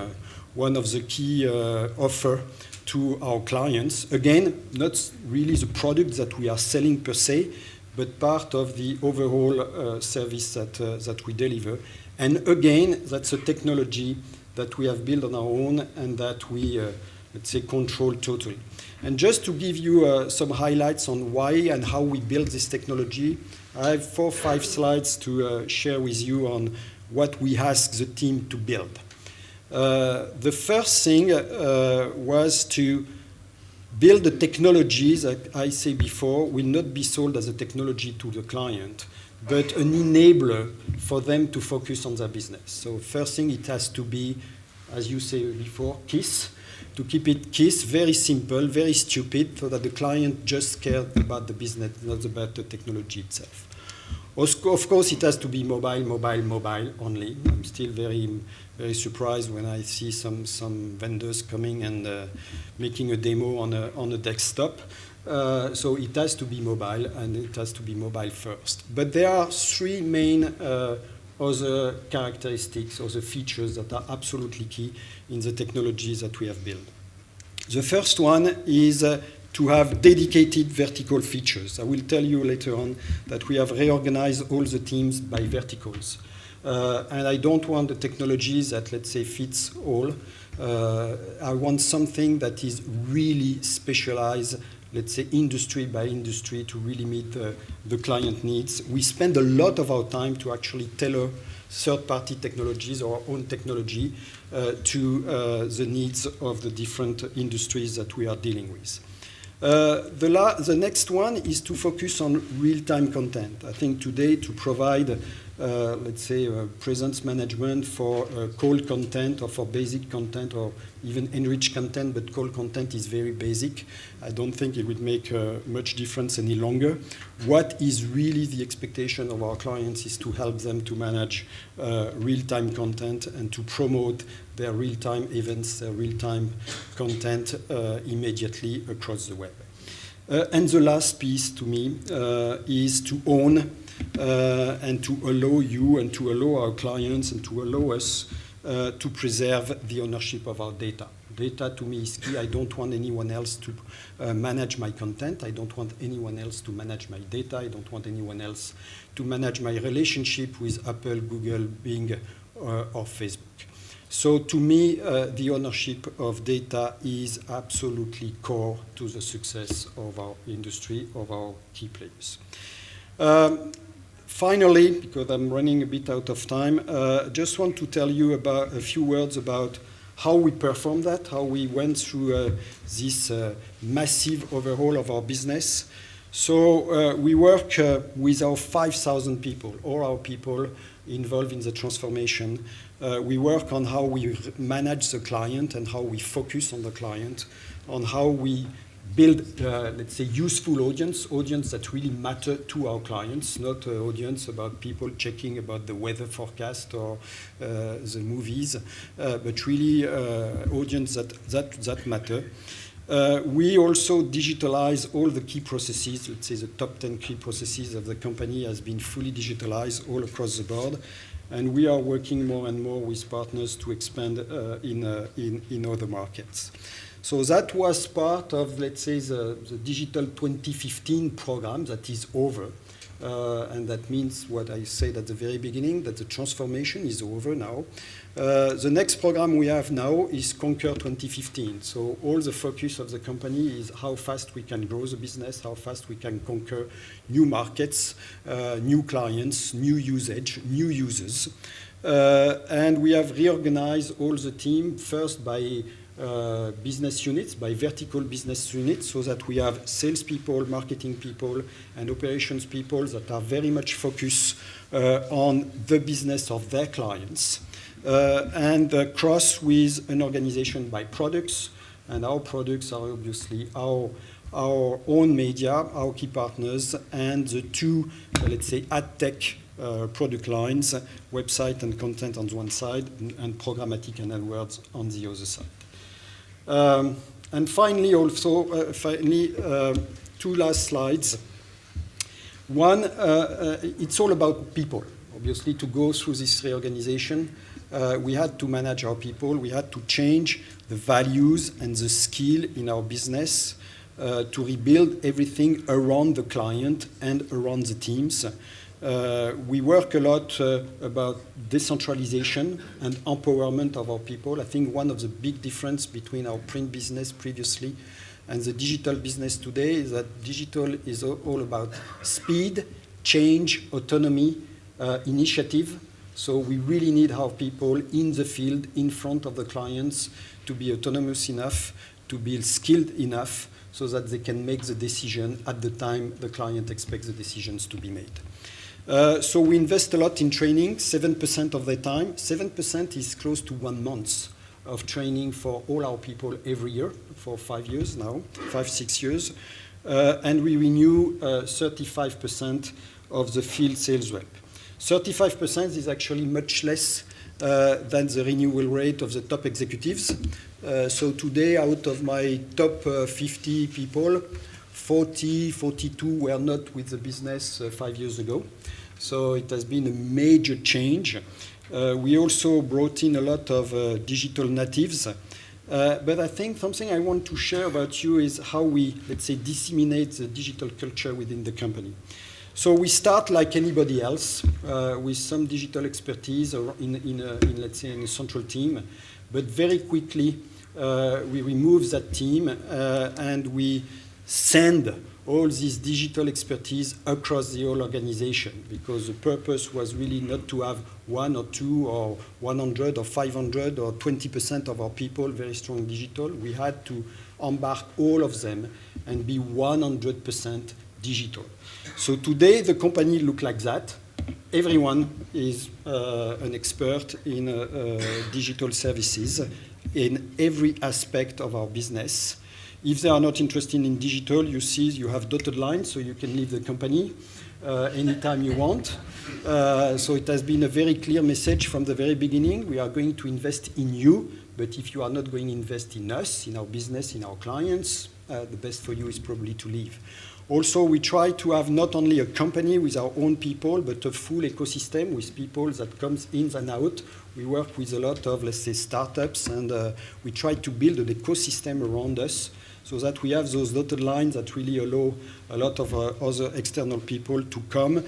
E: one of the key offer to our clients. Again, not really the product that we are selling per se, but part of the overall service that we deliver. And again, that's a technology that we have built on our own and that we let's say, control totally. And just to give you some highlights on why and how we build this technology, I have 4 or 5 slides to share with you on what we asked the team to build. The first thing was to build a technology that I say before will not be sold as a technology to the client, but an enabler for them to focus on their business. So first thing, it has to be, as you said before, KISS. To keep it KISS, very simple, very stupid, so that the client just cares about the business, not about the technology itself. Of course, it has to be mobile only. I'm still very surprised when I see some vendors coming and making a demo on a desktop. So it has to be mobile, and it has to be mobile first. But there are three main other characteristics, other features that are absolutely key in the technologies that we have built. The first one is to have dedicated vertical features. I will tell you later on that we have reorganized all the teams by verticals. And I don't want the technologies that, let's say, fits all. I want something that is really specialized, let's say, industry by industry, to really meet the client needs. We spend a lot of our time to actually tailor third-party technologies or our own technology to the needs of the different industries that we are dealing with. The next one is to focus on real-time content. I think today to provide, let's say, presence management for cold content or for basic content or even enriched content, but cold content is very basic. I don't think it would make much difference any longer. What is really the expectation of our clients is to help them to manage real-time content and to promote their real-time events, their real-time content immediately across the web. And the last piece to me is to own and to allow you and to allow our clients and to allow us to preserve the ownership of our data. Data to me is key. I don't want anyone else to manage my content. I don't want anyone else to manage my data. I don't want anyone else to manage my relationship with Apple, Google, Bing, or Facebook. So to me, the ownership of data is absolutely core to the success of our industry, of our key players. Finally, because I'm running a bit out of time, just want to tell you about a few words about how we performed that, how we went through this massive overhaul of our business. So we work with our 5,000 people, all our people involved in the transformation. We work on how we manage the client and how we focus on the client, on how we build, let's say, useful audience that really matter to our clients, not audience about people checking about the weather forecast or the movies, but really audience that matter. We also digitalize all the key processes. Let's say the top 10 key processes of the company has been fully digitalized all across the board. And we are working more and more with partners to expand in other markets. So that was part of, let's say, the Digital 2015 program that is over. And that means what I said at the very beginning, that the transformation is over now. The next program we have now is Conquer 2015. So all the focus of the company is how fast we can grow the business, how fast we can conquer new markets, new clients, new usage, new users. And we have reorganized all the team first by business units, by vertical business units, so that we have salespeople, marketing people, and operations people that are very much focused on the business of their clients. And cross with an organization by products, and our products are obviously our own media, our key partners, and the two, let's say, ad tech product lines, website and content on one side, and programmatic and AdWords on the other side. And finally, two last slides. One, it's all about people. Obviously, to go through this reorganization, we had to manage our people. We had to change the values and the skill in our business to rebuild everything around the client and around the teams. We work a lot about decentralization and empowerment of our people. I think one of the big differences between our print business previously and the digital business today is that digital is all about speed, change, autonomy, initiative. So we really need our people in the field, in front of the clients, to be autonomous enough, to be skilled enough, so that they can make the decision at the time the client expects the decisions to be made. So we invest a lot in training, 7% of the time. 7% is close to 1 month of training for all our people every year, for 5 years now, 5-6 years. And we renew 35% of the field sales rep. 35% is actually much less than the renewal rate of the top executives. So today, out of my top 50 people, 40, 42 were not with the business 5 years ago. So it has been a major change. We also brought in a lot of digital natives. But I think something I want to share about you is how we, let's say, disseminate the digital culture within the company. So we start like anybody else with some digital expertise let's say, in a central team. But very quickly, we remove that team and we send all this digital expertise across the whole organization, because the purpose was really not to have 1 or 2 or 100 or 500 or 20% of our people very strong digital. We had to embark all of them and be 100% digital. So today the company looks like that. Everyone is an expert in digital services in every aspect of our business. If they are not interested in digital, you see you have dotted lines, so you can leave the company anytime you want. So it has been a very clear message from the very beginning. We are going to invest in you, but if you are not going to invest in us, in our business, in our clients, the best for you is probably to leave. Also, we try to have not only a company with our own people, but a full ecosystem with people that comes in and out. We work with a lot of, let's say, startups, and we try to build an ecosystem around us so that we have those dotted lines that really allow a lot of other external people to come,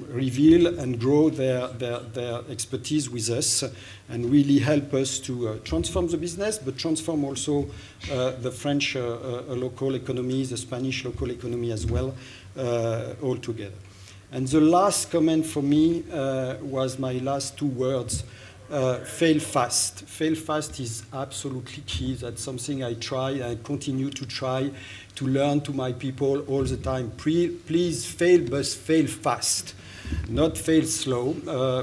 E: reveal and grow their expertise with us, and really help us to transform the business, but transform also the French local economy, the Spanish local economy as well, all together. And the last comment for me was my last 2 words. Fail fast. Fail fast is absolutely key. That's something I try, I continue to try to learn to my people all the time. Please fail, but fail fast. Not fail slow,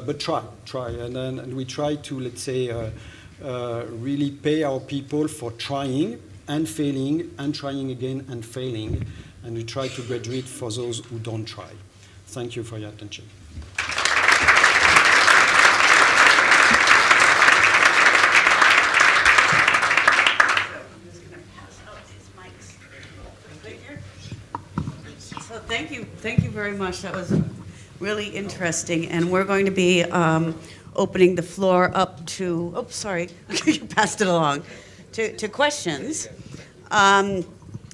E: but try. And we try to, let's say, really pay our people for trying and failing and trying again and failing. And we try to graduate for those who don't try. Thank you for your attention.
A: Thank you very much. That was really interesting. And we're going to be opening the floor up to, oops, sorry, you passed it along, to questions.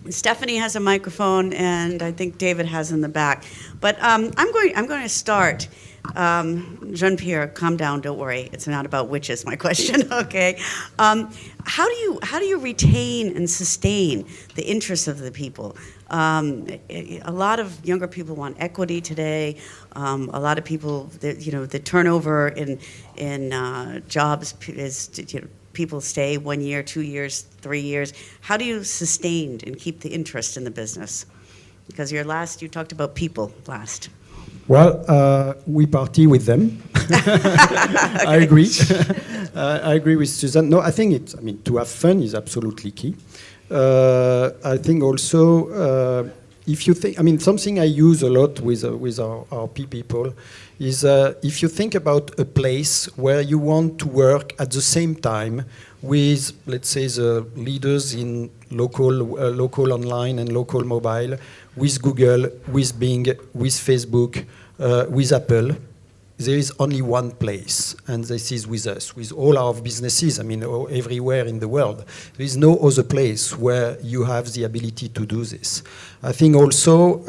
A: Stephanie has a microphone, and I think David has in the back. But I'm going to start. Jean-Pierre, calm down. Don't worry. It's not about witches. My question. Okay. How do you retain and sustain the interests of the people? A lot of younger people want equity today. A lot of people, the turnover in jobs is, people stay 1 year, 2 years, 3 years. How do you sustain and keep the interest in the business? Because you talked about people last.
E: Well, we party with them. I agree. I agree with Susan. No, I think to have fun is absolutely key. I think also, if you think, something I use a lot with our people is if you think about a place where you want to work at the same time with, let's say, the leaders in local online and local mobile, with Google, with Bing, with Facebook, with Apple, there is only one place, and this is with us, with all our businesses, everywhere in the world. There is no other place where you have the ability to do this. I think also,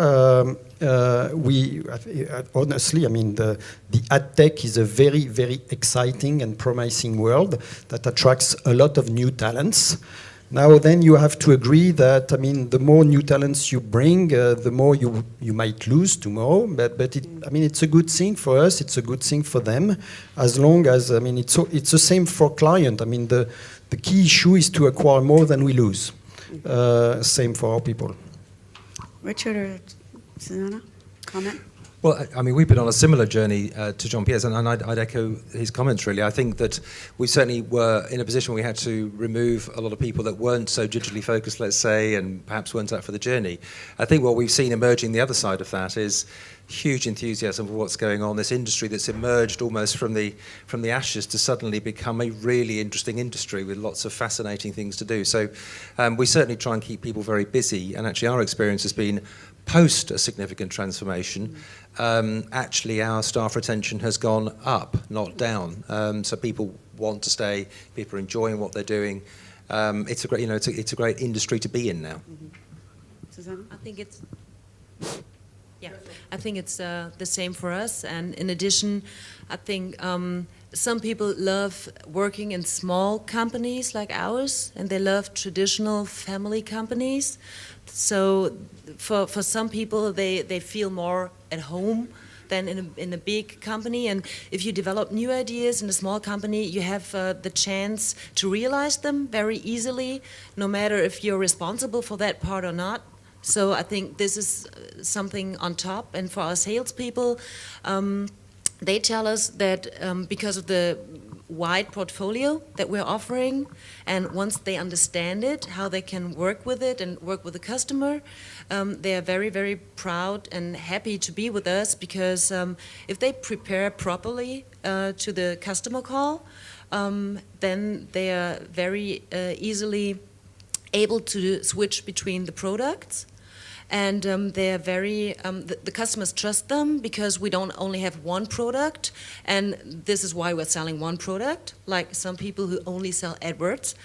E: honestly, the ad tech is a very, very exciting and promising world that attracts a lot of new talents. Now then you have to agree that, the more new talents you bring, the more you might lose tomorrow, but it's a good thing for us, it's a good thing for them, as long as, it's the same for client. The key issue is to acquire more than we lose. Same for our people.
A: Richard or Susanna, comment?
D: Well, I mean, we've been on a similar journey to Jean-Pierre's, and I'd echo his comments, really. I think that we certainly were in a position where we had to remove a lot of people that weren't so digitally focused, let's say, and perhaps weren't up for the journey. I think what we've seen emerging the other side of that is huge enthusiasm for what's going on, this industry that's emerged almost from the ashes to suddenly become a really interesting industry with lots of fascinating things to do. So we certainly try and keep people very busy, and actually our experience has been post a significant transformation, actually our staff retention has gone up, not down. So people want to stay, people are enjoying what they're doing. It's a great, it's a great industry to be in now.
A: Susanna?
F: I think it's the same for us. And in addition, I think some people love working in small companies like ours, and they love traditional family companies. So for some people, they feel more at home than in a big company. And if you develop new ideas in a small company, you have the chance to realize them very easily, no matter if you're responsible for that part or not. So I think this is something on top. And for our salespeople, they tell us that because of the wide portfolio that we're offering, and once they understand it, how they can work with it and work with the customer, they are very, very proud and happy to be with us, because if they prepare properly to the customer call, then they are very easily able to switch between the products. And they are very, the customers trust them, because we don't only have one product, and this is why we're selling one product, like some people who only sell AdWords,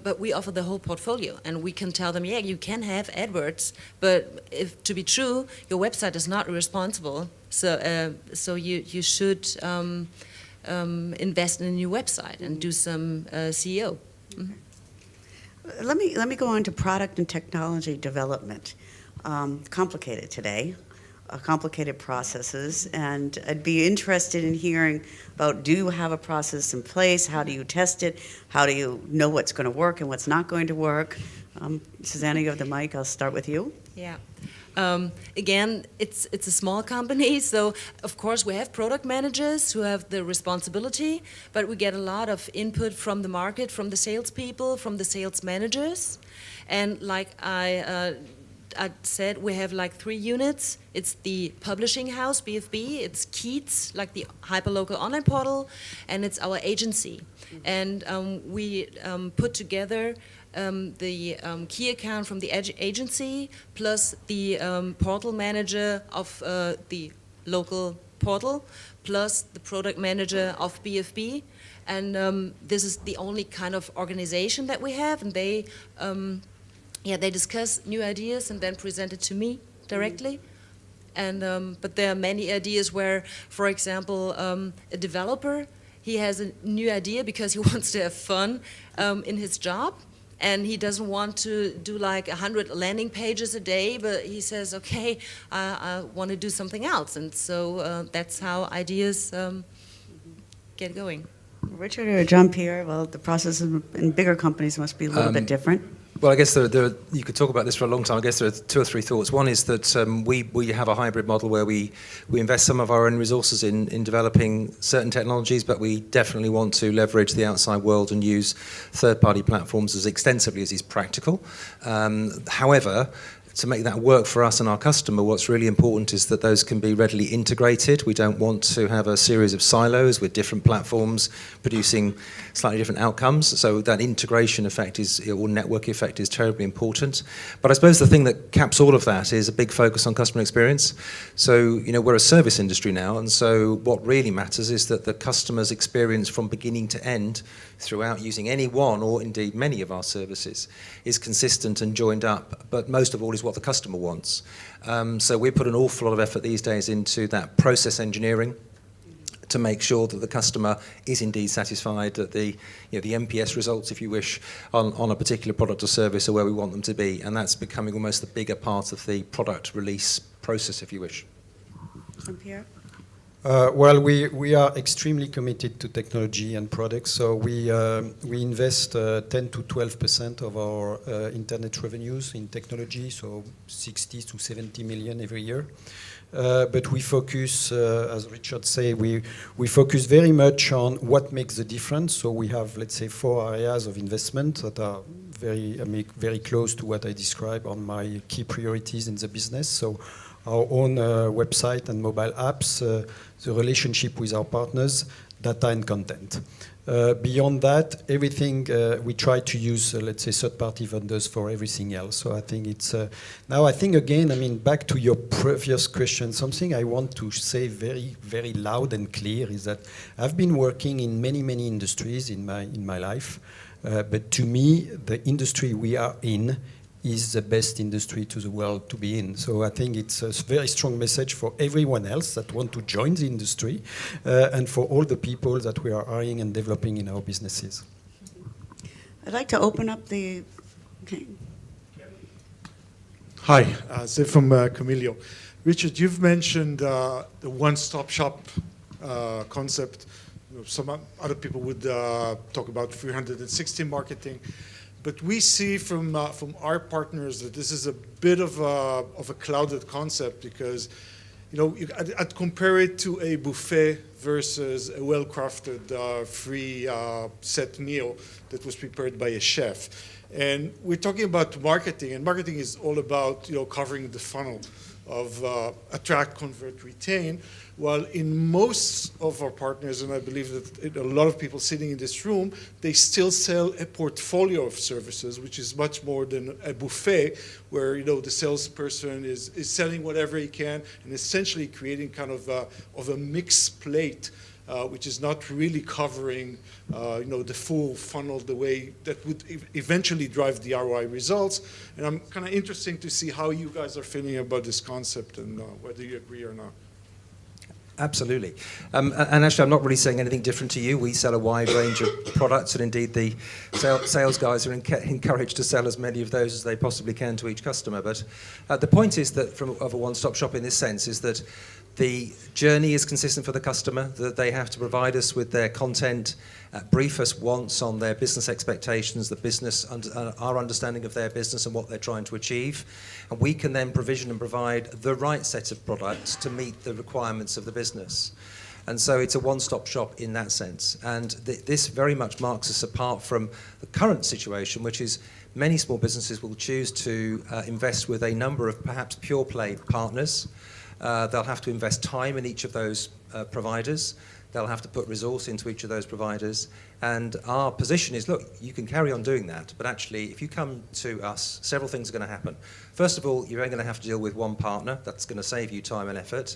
F: but we offer the whole portfolio, and we can tell them, yeah, you can have AdWords, but if to be true, your website is not responsible, so you should invest in a new website and do some SEO. Mm-hmm.
A: Let me go on to product and technology development. Complicated today, complicated processes, and I'd be interested in hearing about, do you have a process in place? How do you test it? How do you know what's going to work and what's not going to work? Susanna, you have the mic. I'll start with you.
F: Yeah. Again, it's a small company, so of course we have product managers who have the responsibility, but we get a lot of input from the market, from the salespeople, from the sales managers, and like I said, we have like 3 units. It's the publishing house, BFB, it's Keats, like the hyperlocal online portal, and it's our agency. And we put together the key account from the agency, plus the portal manager of the local portal, plus the product manager of BFB. And this is the only kind of organization that we have, and they discuss new ideas and then present it to me directly. And but there are many ideas where, for example, a developer, he has a new idea because he wants to have fun in his job, and he doesn't want to do like 100 landing pages a day, but he says, okay, I want to do something else. And so that's how ideas get going.
A: Richard or Jean-Pierre, well, the process in bigger companies must be a little bit different.
D: Well, I guess there are, you could talk about this for a long time. I guess there are 2 or 3 thoughts. One is that we have a hybrid model where we invest some of our own resources in developing certain technologies, but we definitely want to leverage the outside world and use third-party platforms as extensively as is practical. However, to make that work for us and our customer, what's really important is that those can be readily integrated. We don't want to have a series of silos with different platforms producing slightly different outcomes. So that integration effect or network effect is terribly important. But I suppose the thing that caps all of that is a big focus on customer experience. So, we're a service industry now, and so what really matters is that the customer's experience from beginning to end throughout using any one or indeed many of our services is consistent and joined up, but most of all is what the customer wants. So we put an awful lot of effort these days into that process engineering to make sure that the customer is indeed satisfied, that the NPS results, if you wish, on a particular product or service are where we want them to be, and that's becoming almost the bigger part of the product release process, if you wish.
A: Jean-Pierre?
E: Well, we are extremely committed to technology and products. So we invest 10 to 12% of our internet revenues in technology, so 60 to 70 million every year. But we focus, as Richard said, we focus very much on what makes the difference. So we have, let's say, 4 areas of investment that are very close to what I described on my key priorities in the business. So our own website and mobile apps, the relationship with our partners, data and content. Beyond that, everything we try to use, let's say, third-party vendors for everything else. So I think it's now. I think again, I mean, back to your previous question, something I want to say very, very loud and clear is that I've been working in many industries in my life, but to me, the industry we are in is the best industry to the world to be in. So I think it's a very strong message for everyone else that want to join the industry and for all the people that we are hiring and developing in our businesses.
A: I'd like to open up the, okay.
G: Hi, Zev from Camilio. Richard, you've mentioned the one-stop shop concept. Some other people would talk about 360 marketing. But we see from our partners that this is a bit of a clouded concept because, you know, I'd compare it to a buffet versus a well-crafted free set meal that was prepared by a chef. And we're talking about marketing, and marketing is all about, you know, covering the funnel of attract, convert, retain. While in most of our partners, and I believe that a lot of people sitting in this room, they still sell a portfolio of services, which is much more than a buffet, where, you know, the salesperson is selling whatever he can and essentially creating kind of a mixed plate, which is not really covering, you know, the full funnel the way that would eventually drive the ROI results. And I'm kind of interested to see how you guys are feeling about this concept and whether you agree or not.
D: Absolutely. And actually, I'm not really saying anything different to you. We sell a wide range of products, and indeed the sales guys are encouraged to sell as many of those as they possibly can to each customer. But the point is that of a one-stop shop in this sense is that the journey is consistent for the customer, that they have to provide us with their content, brief us once on their business expectations, the business, our understanding of their business and what they're trying to achieve. And we can then provision and provide the right set of products to meet the requirements of the business. And so it's a one-stop shop in that sense. And this very much marks us apart from the current situation, which is many small businesses will choose to invest with a number of perhaps pure play partners. They'll have to invest time in each of those providers. They'll have to put resource into each of those providers. And our position is, look, you can carry on doing that, but actually, if you come to us, several things are going to happen. First of all, you're only going to have to deal with one partner. That's going to save you time and effort.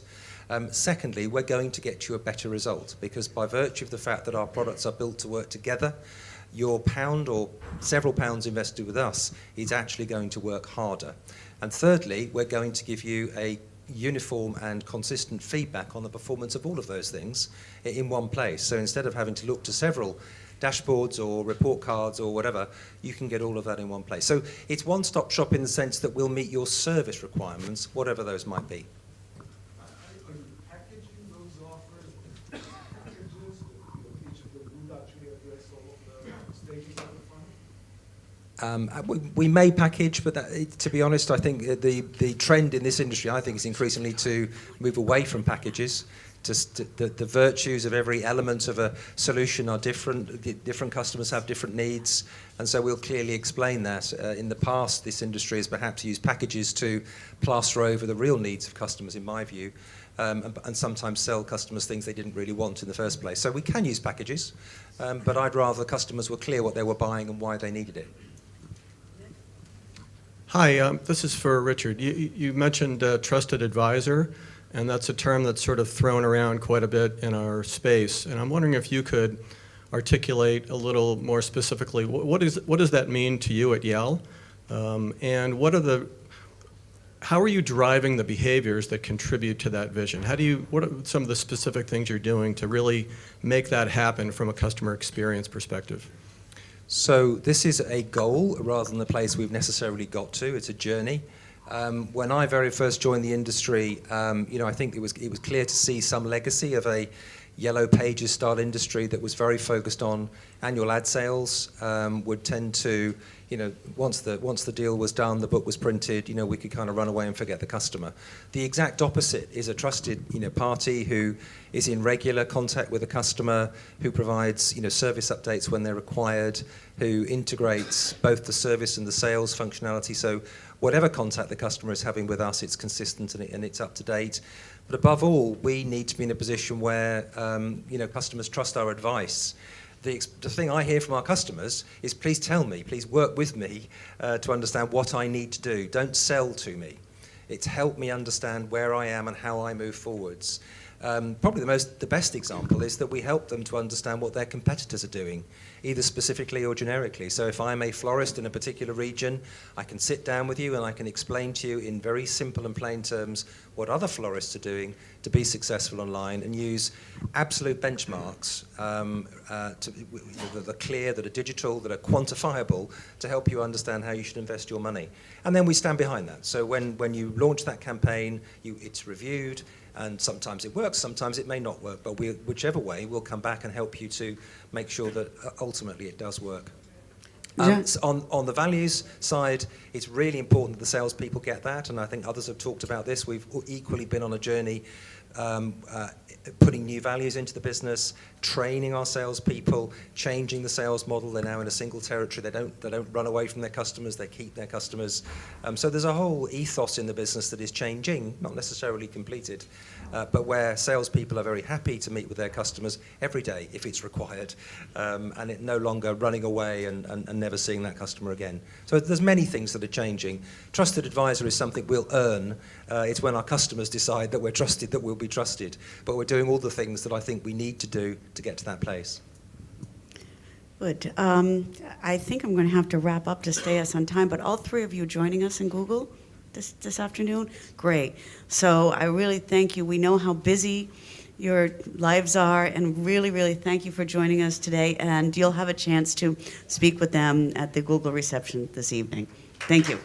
D: Secondly, we're going to get you a better result, because by virtue of the fact that our products are built to work together, your pound or several pounds invested with us is actually going to work harder. And thirdly, we're going to give you a uniform and consistent feedback on the performance of all of those things in one place. So instead of having to look to several dashboards or report cards or whatever, you can get all of that in one place. So it's one-stop shop in the sense that we'll meet your service requirements, whatever those might be.
G: Are you packaging those offers in packages that each of them would actually address all of the stages of the funnel?
D: We may package, but to be honest, I think the trend in this industry, I think, is increasingly to move away from packages. The virtues of every element of a solution are different. Different customers have different needs, and so we'll clearly explain that. In the past, this industry has perhaps used packages to plaster over the real needs of customers, in my view, and sometimes sell customers things they didn't really want in the first place. So we can use packages, but I'd rather the customers were clear what they were buying and why they needed it.
H: Hi, this is for Richard. You mentioned trusted advisor, and that's a term that's sort of thrown around quite a bit in our space. And I'm wondering if you could articulate a little more specifically, what does that mean to you at Yell? And how are you driving the behaviors that contribute to that vision? What are some of the specific things you're doing to really make that happen from a customer experience perspective?
D: So this is a goal rather than a place we've necessarily got to. It's a journey. When I very first joined the industry, I think it was clear to see some legacy of a Yellow Pages style industry that was very focused on annual ad sales, would tend to, once the deal was done, the book was printed, we could kind of run away and forget the customer. The exact opposite is a trusted, party who is in regular contact with the customer, who provides, service updates when they're required, who integrates both the service and the sales functionality. So whatever contact the customer is having with us, it's consistent and it's up to date. But above all, we need to be in a position where customers trust our advice. The thing I hear from our customers is, please tell me, please work with me to understand what I need to do. Don't sell to me. It's help me understand where I am and how I move forwards. Probably the best example is that we help them to understand what their competitors are doing, either specifically or generically. So if I'm a florist in a particular region, I can sit down with you and I can explain to you in very simple and plain terms what other florists are doing to be successful online, and use absolute benchmarks that are clear, that are digital, that are quantifiable, to help you understand how you should invest your money. And then we stand behind that. So when you launch that campaign, it's reviewed, and sometimes it works, sometimes it may not work, but whichever way, we'll come back and help you to make sure that ultimately it does work. So on the values side, it's really important that the salespeople get that, and I think others have talked about this. We've equally been on a journey putting new values into the business, training our salespeople, changing the sales model. They're now in a single territory. They don't run away from their customers. They keep their customers. So there's a whole ethos in the business that is changing, not necessarily completed, but where salespeople are very happy to meet with their customers every day if it's required, and it no longer running away and never seeing that customer again. So there's many things that are changing. Trusted advisor is something we'll earn. It's when our customers decide that we're trusted that we'll be trusted. But we're doing all the things that I think we need to do to get to that place.
A: Good. I think I'm going to have to wrap up to stay us on time, but all three of you joining us in Google this afternoon, great. So I really thank you. We know how busy your lives are, and really, really thank you for joining us today, and you'll have a chance to speak with them at the Google reception this evening. Thank you.